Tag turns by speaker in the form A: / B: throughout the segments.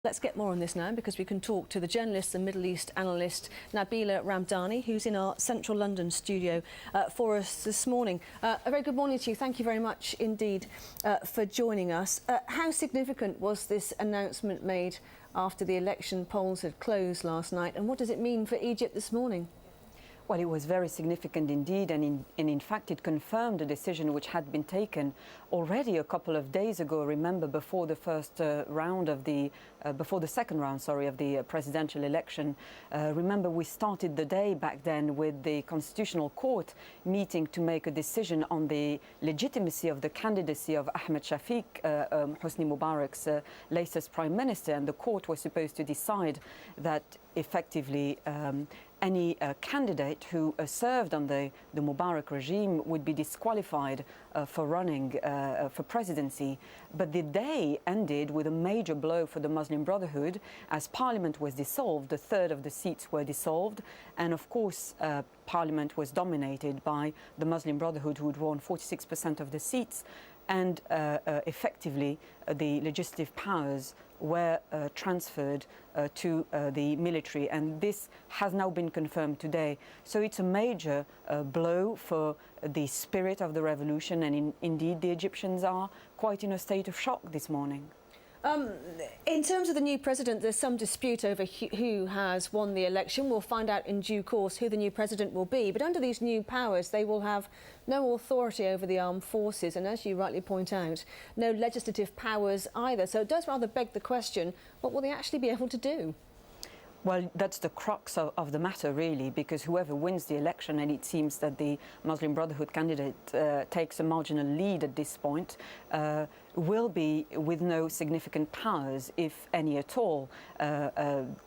A: Let's get more on this now, because we can talk to the journalist and Middle East analyst Nabila Ramdani, who's in our central London studio for us this morning. A very good morning to you. Thank you very much indeed for joining us. How significant was this announcement made after the election polls had closed last night, and what does it mean for Egypt this morning?
B: Well, it was very significant indeed, and in fact it confirmed a decision which had been taken already a couple of days ago. Remember, before the second round, of the presidential election. Remember, we started the day back then with the Constitutional Court meeting to make a decision on the legitimacy of the candidacy of Ahmed Shafiq, Hosni Mubarak's latest prime minister, and the court was supposed to decide that effectively any candidate who served on the Mubarak regime would be disqualified for running for presidency. But the day ended with a major blow for the Muslim Brotherhood, as Parliament was dissolved. A third of the seats were dissolved, and of course Parliament was dominated by the Muslim Brotherhood, who had won 46% of the seats, and effectively the legislative powers were transferred to the military, and this has now been confirmed today. So it's a major blow for the spirit of the revolution, and indeed the Egyptians are quite in a state of shock this morning.
A: In terms of the new president, there's some dispute over who has won the election. We'll find out in due course who the new president will be. But under these new powers, they will have no authority over the armed forces, and as you rightly point out, no legislative powers either. So it does rather beg the question, what will they actually be able to do?
B: Well, that's the crux of the matter, really, because whoever wins the election, and it seems that the Muslim Brotherhood candidate takes a marginal lead at this point, will be with no significant powers, if any at all.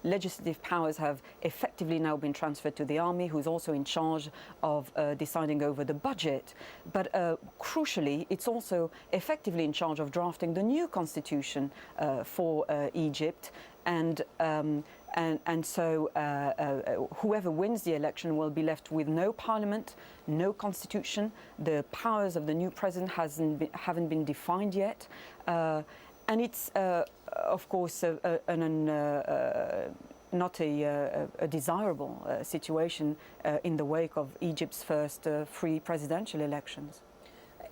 B: Legislative powers have effectively now been transferred to the army, who's also in charge of deciding over the budget. But crucially, it's also effectively in charge of drafting the new constitution for Egypt. And so whoever wins the election will be left with no parliament, no constitution. The powers of the new president haven't been defined yet. And it's, of course, not a desirable situation in the wake of Egypt's first free presidential elections.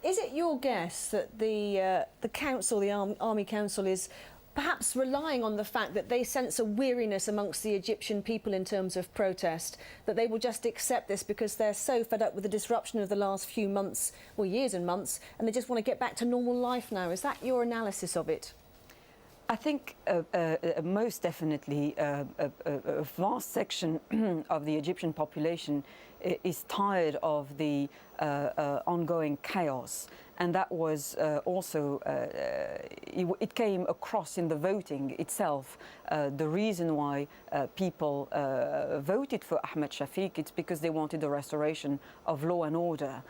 A: Is it your guess that the council, the Army Council, is perhaps relying on the fact that they sense a weariness amongst the Egyptian people in terms of protest, that they will just accept this because they're so fed up with the disruption of the last few months, or years and months, and they just want to get back to normal life now? Is that your analysis of it?
B: I think most definitely a vast section of the Egyptian population is tired of the ongoing chaos. And that was also, it came across in the voting itself. The reason why people voted for Ahmed Shafiq, it's because they wanted the restoration of law and order.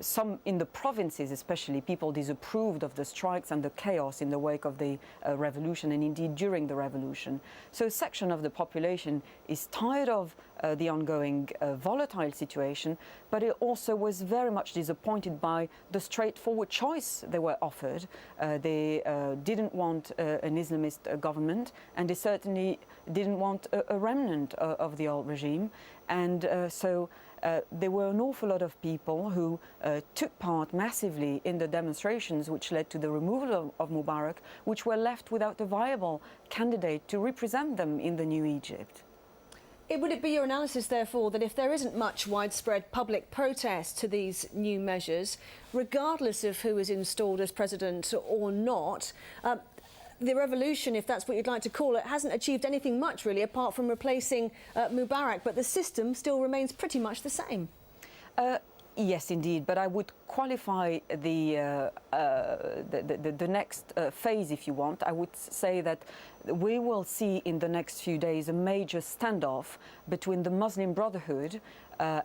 B: Some in the provinces especially, people disapproved of the strikes and the chaos in the wake of the revolution, and indeed during the revolution. So a section of the population is tired of the ongoing volatile situation, but it also was very much disappointed by the straightforward choice they were offered. They didn't want an Islamist government, and they certainly didn't want a remnant of the old regime. And so there were an awful lot of people who took part massively in the demonstrations which led to the removal of Mubarak, which were left without a viable candidate to represent them in the new Egypt.
A: Would it be your analysis, therefore, that if there isn't much widespread public protest to these new measures, regardless of who is installed as president or not, the revolution, if that's what you'd like to call it, hasn't achieved anything much, really, apart from replacing Mubarak, but the system still remains pretty much the same?
B: Yes, indeed, but I would qualify the next phase, if you want. I would say that we will see in the next few days a major standoff between the Muslim Brotherhood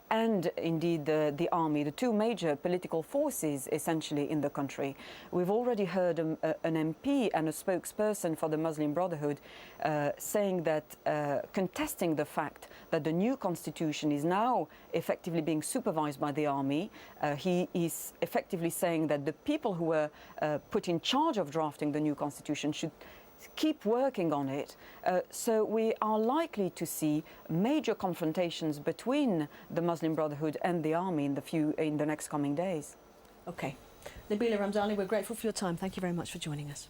B: and indeed the army, the two major political forces essentially in the country. We've already heard an MP and a spokesperson for the Muslim Brotherhood saying that, contesting the fact that the new constitution is now effectively being supervised by the army. He is effectively saying that the people who were put in charge of drafting the new constitution should keep working on it. So we are likely to see major confrontations between the Muslim Brotherhood and the army in the next coming days.
A: Okay. Nabila Ramdani, we're grateful for your time. Thank you very much for joining us.